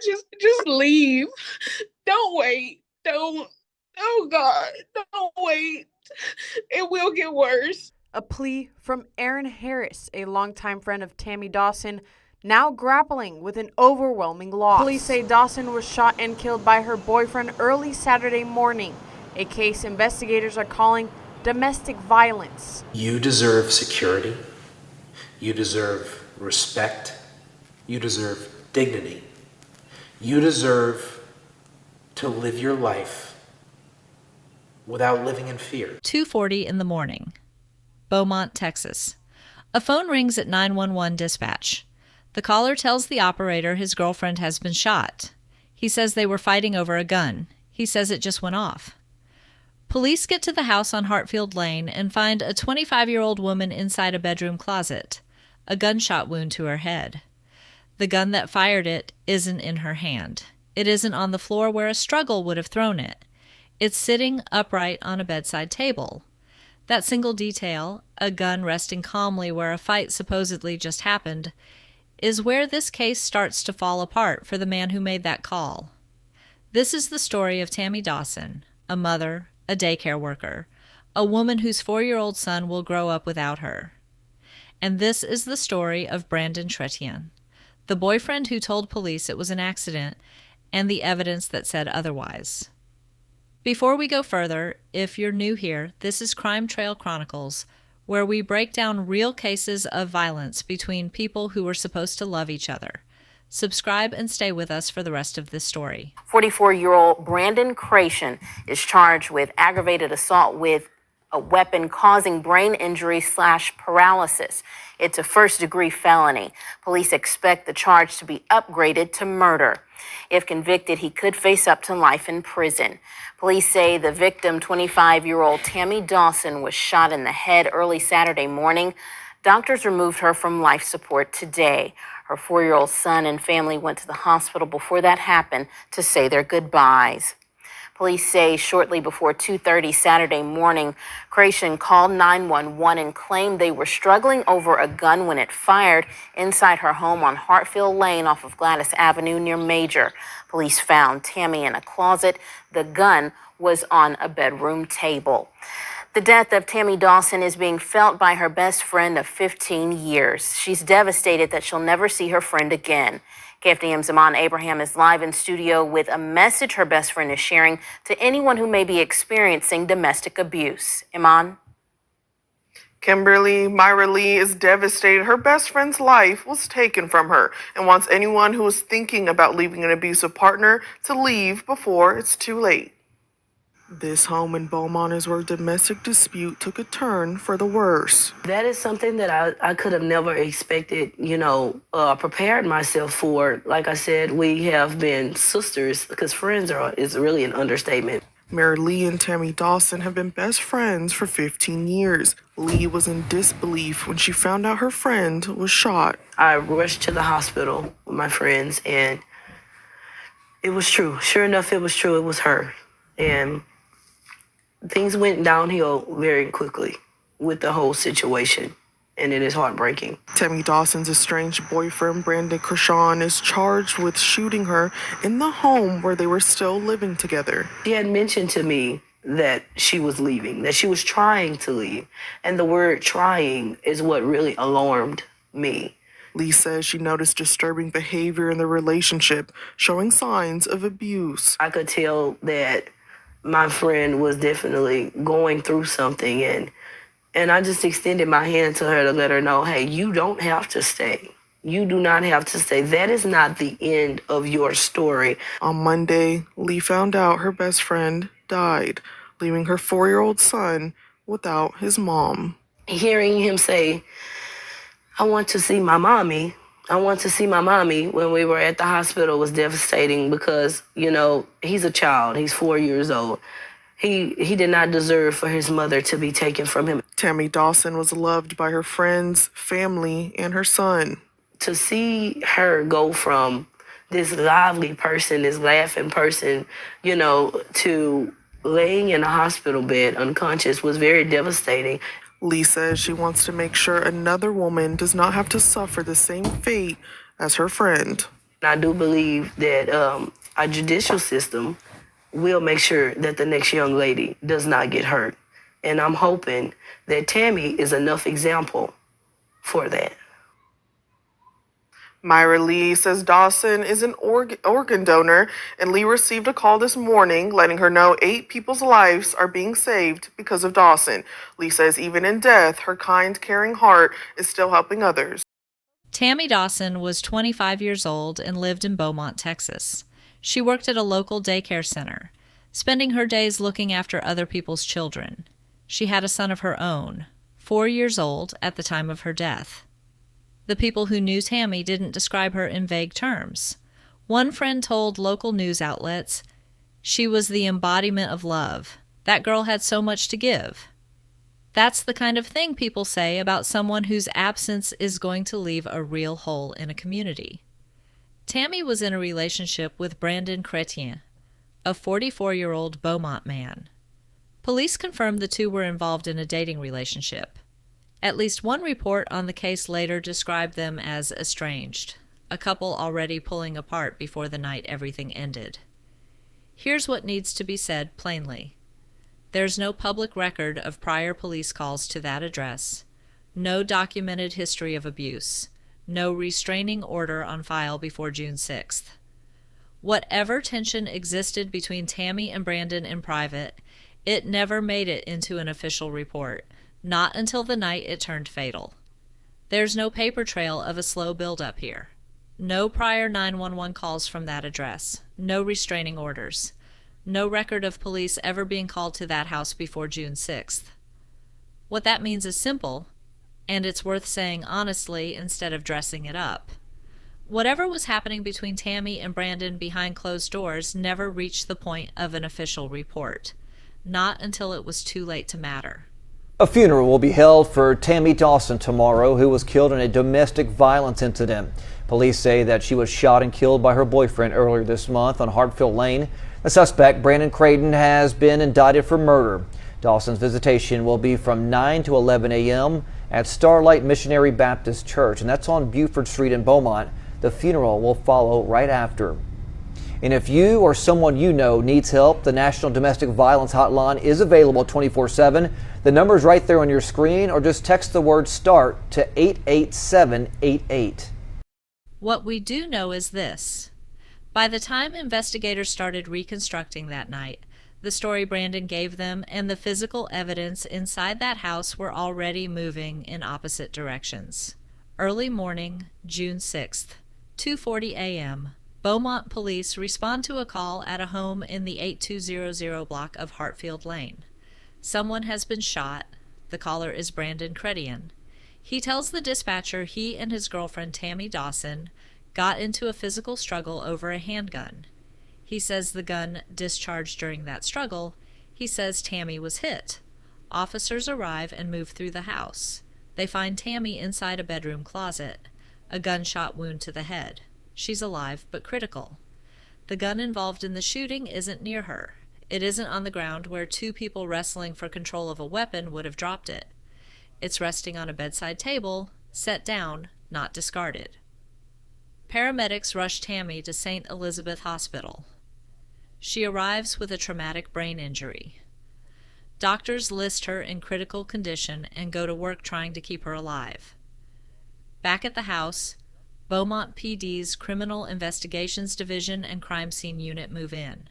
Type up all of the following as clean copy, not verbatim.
God, just leave. Don't wait. Don't. Oh God, don't wait. It will get worse. A plea from Aaron Harris, a longtime friend of Tammy Dawson, now grappling with an overwhelming loss. Police say Dawson was shot and killed by her boyfriend early Saturday morning, a case investigators are calling domestic violence. You deserve security. You deserve respect. You deserve dignity. You deserve to live your life without living in fear. 2:40 in the morning. Beaumont, Texas. A phone rings at 911 dispatch. The caller tells the operator his girlfriend has been shot. He says they were fighting over a gun. He says it just went off. Police get to the house on Heartfield Lane and find a 25-year-old woman inside a bedroom closet, a gunshot wound to her head. The gun that fired it isn't in her hand. It isn't on the floor where a struggle would have thrown it. It's sitting upright on a bedside table. That single detail, a gun resting calmly where a fight supposedly just happened, is where this case starts to fall apart for the man who made that call. This is the story of Tammy Dawson, a mother, a daycare worker, a woman whose 4-year-old son will grow up without her. And this is the story of Brandon Chretien, the boyfriend who told police it was an accident, and the evidence that said otherwise. Before we go further, if you're new here, this is Crime Trail Chronicles, where we break down real cases of violence between people who were supposed to love each other. Subscribe and stay with us for the rest of this story. 44-year-old Brandon Chretien is charged with aggravated assault with a weapon causing brain injury/paralysis. It's a first-degree felony. Police expect the charge to be upgraded to murder. If convicted, he could face up to life in prison. Police say the victim, 25-year-old Tammy Dawson, was shot in the head early Saturday morning. Doctors removed her from life support today. Her 4-year-old son and family went to the hospital before that happened to say their goodbyes. Police say shortly before 2:30 Saturday morning, Chretien called 911 and claimed they were struggling over a gun when it fired inside her home on Heartfield Lane off of Gladys Avenue near Major. Police found Tammy in a closet. The gun was on a bedroom table. The death of Tammy Dawson is being felt by her best friend of 15 years. She's devastated that she'll never see her friend again. KFDM's Iman Abraham is live in studio with a message her best friend is sharing to anyone who may be experiencing domestic abuse. Iman? Kimberly, Myra Lee is devastated. Her best friend's life was taken from her and wants anyone who is thinking about leaving an abusive partner to leave before it's too late. This home in Beaumont is where domestic dispute took a turn for the worse. That is something that I could have never expected, prepared myself for. Like I said, we have been sisters because friends is really an understatement. Mary Lee and Tammy Dawson have been best friends for 15 years. Lee was in disbelief when she found out her friend was shot. I rushed to the hospital with my friends, and it was true. Sure enough, it was true. It was her. And things went downhill very quickly with the whole situation, and it is heartbreaking. Tammy Dawson's estranged boyfriend, Brandon Chretien, is charged with shooting her in the home where they were still living together. She had mentioned to me that she was leaving, that she was trying to leave, and the word trying is what really alarmed me. Lee says she noticed disturbing behavior in the relationship, showing signs of abuse. I could tell that my friend was definitely going through something, and I just extended my hand to her to let her know, hey, you don't have to stay. You do not have to stay. That is not the end of your story. On Monday, Lee found out her best friend died, leaving her 4-year-old son without his mom. Hearing him say, I want to see my mommy when we were at the hospital was devastating because, he's a child. He's 4 years old. He did not deserve for his mother to be taken from him. Tammy Dawson was loved by her friends, family, and her son. To see her go from this lively person, this laughing person, to laying in a hospital bed unconscious was very devastating. Lee says she wants to make sure another woman does not have to suffer the same fate as her friend. I do believe that our judicial system will make sure that the next young lady does not get hurt. And I'm hoping that Tammy is enough example for that. Myra Lee says Dawson is an organ donor, and Lee received a call this morning letting her know 8 people's lives are being saved because of Dawson. Lee says even in death, her kind, caring heart is still helping others. Tammy Dawson was 25 years old and lived in Beaumont, Texas. She worked at a local daycare center, spending her days looking after other people's children. She had a son of her own, 4 years old at the time of her death. The people who knew Tammy didn't describe her in vague terms. One friend told local news outlets she was the embodiment of love. That girl had so much to give. That's the kind of thing people say about someone whose absence is going to leave a real hole in a community. Tammy was in a relationship with Brandon Chretien, a 44-year-old Beaumont man. Police confirmed the two were involved in a dating relationship. At least one report on the case later described them as estranged, a couple already pulling apart before the night everything ended. Here's what needs to be said plainly. There's no public record of prior police calls to that address, no documented history of abuse, no restraining order on file before June 6th. Whatever tension existed between Tammy and Brandon in private, it never made it into an official report. Not until the night it turned fatal. There's no paper trail of a slow build-up here. No prior 911 calls from that address. No restraining orders. No record of police ever being called to that house before June 6th. What that means is simple, and it's worth saying honestly instead of dressing it up. Whatever was happening between Tammy and Brandon behind closed doors never reached the point of an official report. Not until it was too late to matter. A funeral will be held for Tammy Dawson tomorrow, who was killed in a domestic violence incident. Police say that she was shot and killed by her boyfriend earlier this month on Heartfield Lane. The suspect, Brandon Chretien, has been indicted for murder. Dawson's visitation will be from 9 to 11 a.m. at Starlight Missionary Baptist Church, and that's on Buford Street in Beaumont. The funeral will follow right after. And if you or someone you know needs help, the National Domestic Violence Hotline is available 24/7. The number's right there on your screen, or just text the word START to 88788. What we do know is this. By the time investigators started reconstructing that night, the story Brandon gave them and the physical evidence inside that house were already moving in opposite directions. Early morning, June 6th, 2:40 a.m., Beaumont police respond to a call at a home in the 8200 block of Heartfield Lane. Someone has been shot. The caller is Brandon Chretien. He tells the dispatcher he and his girlfriend Tammy Dawson got into a physical struggle over a handgun. He says the gun discharged during that struggle. He says Tammy was hit. Officers arrive and move through the house. They find Tammy inside a bedroom closet, a gunshot wound to the head. She's alive but critical. The gun involved in the shooting isn't near her. It isn't on the ground where two people wrestling for control of a weapon would have dropped it. It's resting on a bedside table, set down, not discarded. Paramedics rush Tammy to St. Elizabeth Hospital. She arrives with a traumatic brain injury. Doctors list her in critical condition and go to work trying to keep her alive. Back at the house, Beaumont PD's Criminal Investigations Division and Crime Scene Unit move in.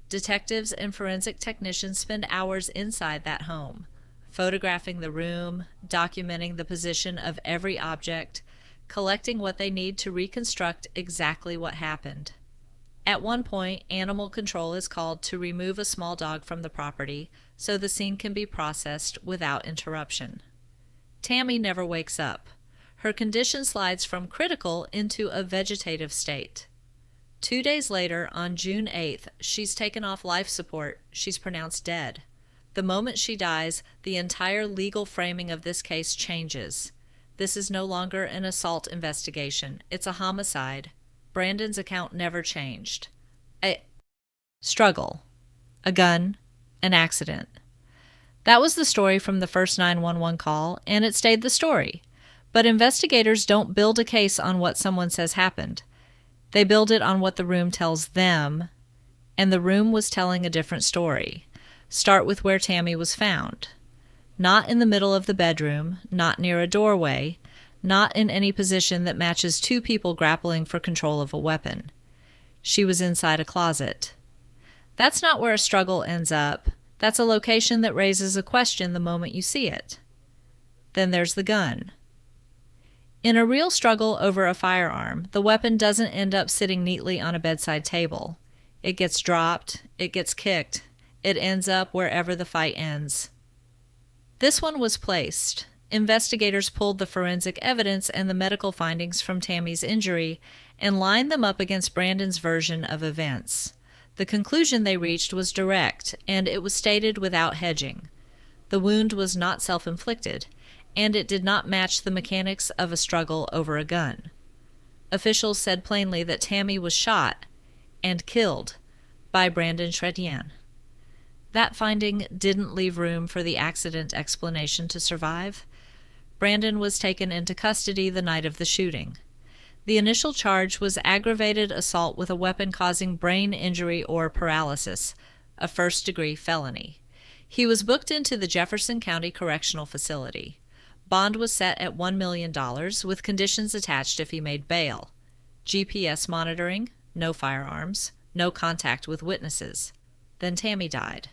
Detectives and forensic technicians spend hours inside that home, photographing the room, documenting the position of every object, collecting what they need to reconstruct exactly what happened. At one point, animal control is called to remove a small dog from the property so the scene can be processed without interruption. Tammy never wakes up. Her condition slides from critical into a vegetative state. 2 days later, on June 8th, she's taken off life support. She's pronounced dead. The moment she dies, the entire legal framing of this case changes. This is no longer an assault investigation. It's a homicide. Brandon's account never changed. A struggle, a gun, an accident. That was the story from the first 911 call, and it stayed the story. But investigators don't build a case on what someone says happened. They build it on what the room tells them, and the room was telling a different story. Start with where Tammy was found. Not in the middle of the bedroom, not near a doorway, not in any position that matches two people grappling for control of a weapon. She was inside a closet. That's not where a struggle ends up. That's a location that raises a question the moment you see it. Then there's the gun. In a real struggle over a firearm, the weapon doesn't end up sitting neatly on a bedside table. It gets dropped, it gets kicked, it ends up wherever the fight ends. This one was placed. Investigators pulled the forensic evidence and the medical findings from Tammy's injury and lined them up against Brandon's version of events. The conclusion they reached was direct, and it was stated without hedging. The wound was not self-inflicted, and it did not match the mechanics of a struggle over a gun. Officials said plainly that Tammy was shot and killed by Brandon Chretien. That finding didn't leave room for the accident explanation to survive. Brandon was taken into custody the night of the shooting. The initial charge was aggravated assault with a weapon causing brain injury or paralysis, a first-degree felony. He was booked into the Jefferson County Correctional Facility. Bond was set at $1 million, with conditions attached if he made bail. GPS monitoring, no firearms, no contact with witnesses. Then Tammy died.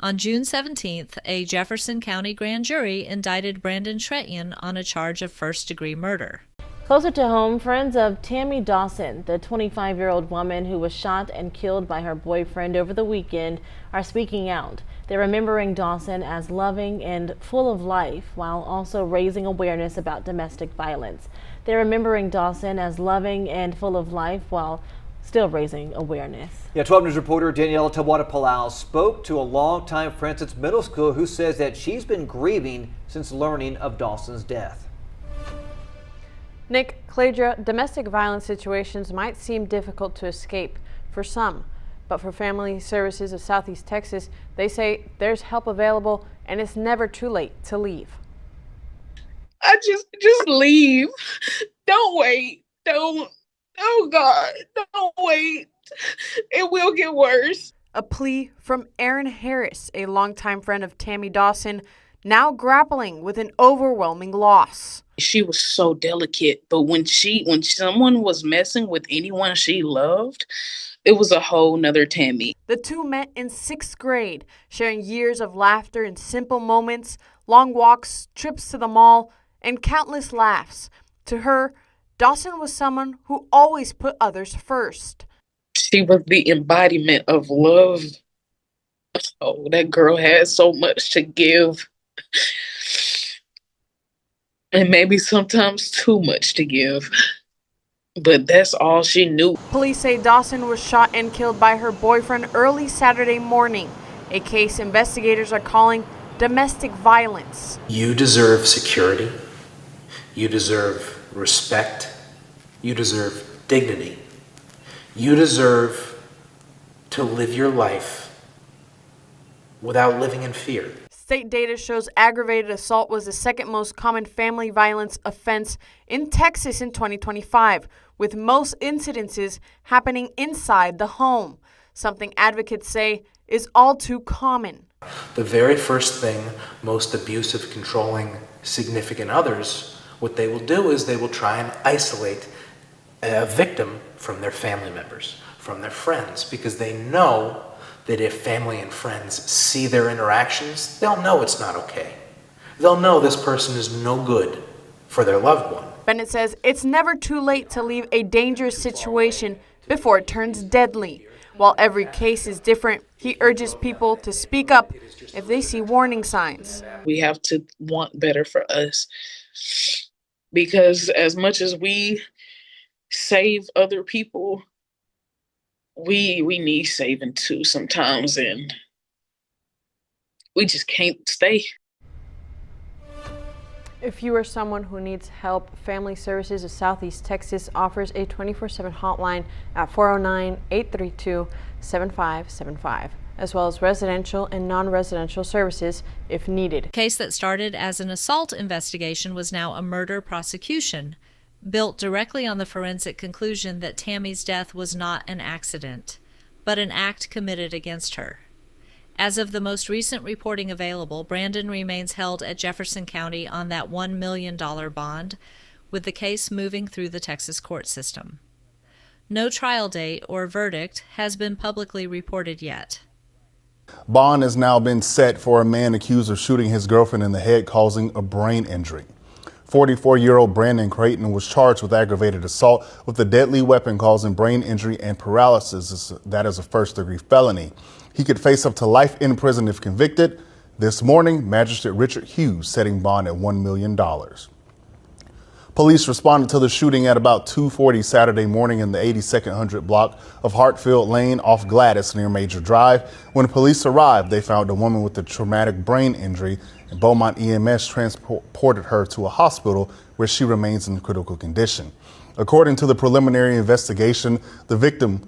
On June 17th, a Jefferson County grand jury indicted Brandon Chretien on a charge of first-degree murder. Closer to home, friends of Tammy Dawson, the 25-year-old woman who was shot and killed by her boyfriend over the weekend, are speaking out. They're remembering Dawson as loving and full of life while also raising awareness about domestic violence. They're remembering Dawson as loving and full of life while still raising awareness. Yeah, 12 News reporter Daniela Tawada-Palau spoke to a longtime friend since middle school who says that she's been grieving since learning of Dawson's death. Nick, Cladra, domestic violence situations might seem difficult to escape for some, but for Family Services of Southeast Texas, they say there's help available and it's never too late to leave. I just leave. Don't wait. Don't. Oh God, don't wait. It will get worse. A plea from Aaron Harris, a longtime friend of Tammy Dawson, now grappling with an overwhelming loss. She was so delicate, but when someone was messing with anyone she loved, it was a whole nother Tammy. The two met in 6th grade, sharing years of laughter and simple moments, long walks, trips to the mall, and countless laughs. To her, Dawson was someone who always put others first. She was the embodiment of love. Oh, that girl had so much to give. And maybe sometimes too much to give. But that's all she knew. Police say Dawson was shot and killed by her boyfriend early Saturday morning, a case investigators are calling domestic violence. You deserve security. You deserve respect. You deserve dignity. You deserve to live your life without living in fear. State data shows aggravated assault was the second most common family violence offense in Texas in 2025, with most incidences happening inside the home, something advocates say is all too common. The very first thing most abusive, controlling, significant others, what they will do is they will try and isolate a victim from their family members, from their friends, because they know that if family and friends see their interactions, they'll know it's not okay. They'll know this person is no good for their loved one. Bennett says it's never too late to leave a dangerous situation before it turns deadly. While every case is different, he urges people to speak up if they see warning signs. We have to want better for us. Because as much as we save other people, we need saving too sometimes, and we just can't stay. If you are someone who needs help, Family Services of Southeast Texas offers a 24/7 hotline at 409-832-7575, as well as residential and non-residential services if needed. A case that started as an assault investigation was now a murder prosecution. built directly on the forensic conclusion that Tammy's death was not an accident, but an act committed against her. As of the most recent reporting available, Brandon remains held at Jefferson County on that $1 million bond, with the case moving through the Texas court system. No trial date or verdict has been publicly reported yet. Bond has now been set for a man accused of shooting his girlfriend in the head, causing a brain injury. 44-year-old Brandon Chretien was charged with aggravated assault with a deadly weapon causing brain injury and paralysis. That is a first-degree felony. He could face up to life in prison if convicted. This morning, Magistrate Richard Hughes setting bond at $1 million. Police responded to the shooting at about 2:40 Saturday morning in the 82nd block of Heartfield Lane off Gladys near Major Drive. When police arrived, they found a woman with a traumatic brain injury, and Beaumont EMS transported her to a hospital where she remains in critical condition. According to the preliminary investigation, the victim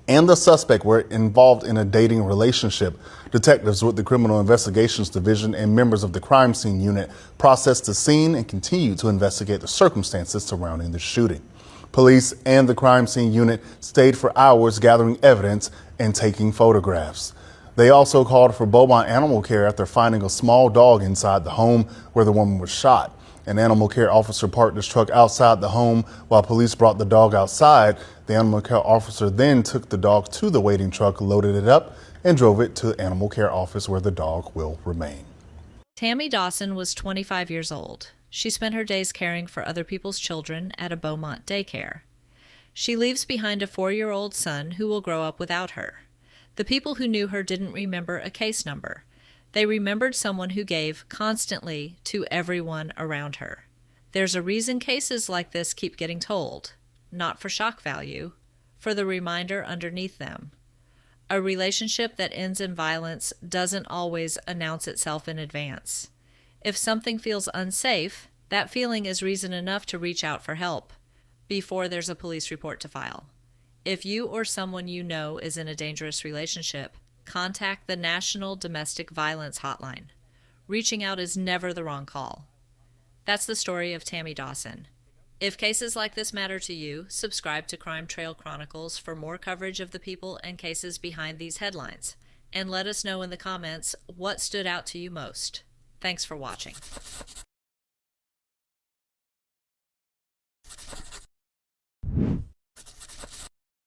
and the suspect were involved in a dating relationship. Detectives with the Criminal Investigations Division and members of the crime scene unit processed the scene and continue to investigate the circumstances surrounding the shooting. Police and the crime scene unit stayed for hours gathering evidence and taking photographs. They also called for Beaumont Animal Care after finding a small dog inside the home where the woman was shot. An animal care officer parked his truck outside the home while police brought the dog outside. The animal care officer then took the dog to the waiting truck, loaded it up, and drove it to the animal care office where the dog will remain. Tammy Dawson was 25 years old. She spent her days caring for other people's children at a Beaumont daycare. She leaves behind a 4-year-old son who will grow up without her. The people who knew her didn't remember a case number. They remembered someone who gave constantly to everyone around her. There's a reason cases like this keep getting told. Not for shock value, for the reminder underneath them. A relationship that ends in violence doesn't always announce itself in advance. If something feels unsafe, that feeling is reason enough to reach out for help before there's a police report to file. If you or someone you know is in a dangerous relationship, contact the National Domestic Violence Hotline. Reaching out is never the wrong call. That's the story of Tammy Dawson. If cases like this matter to you, subscribe to Crime Trail Chronicles for more coverage of the people and cases behind these headlines. And let us know in the comments what stood out to you most. Thanks for watching.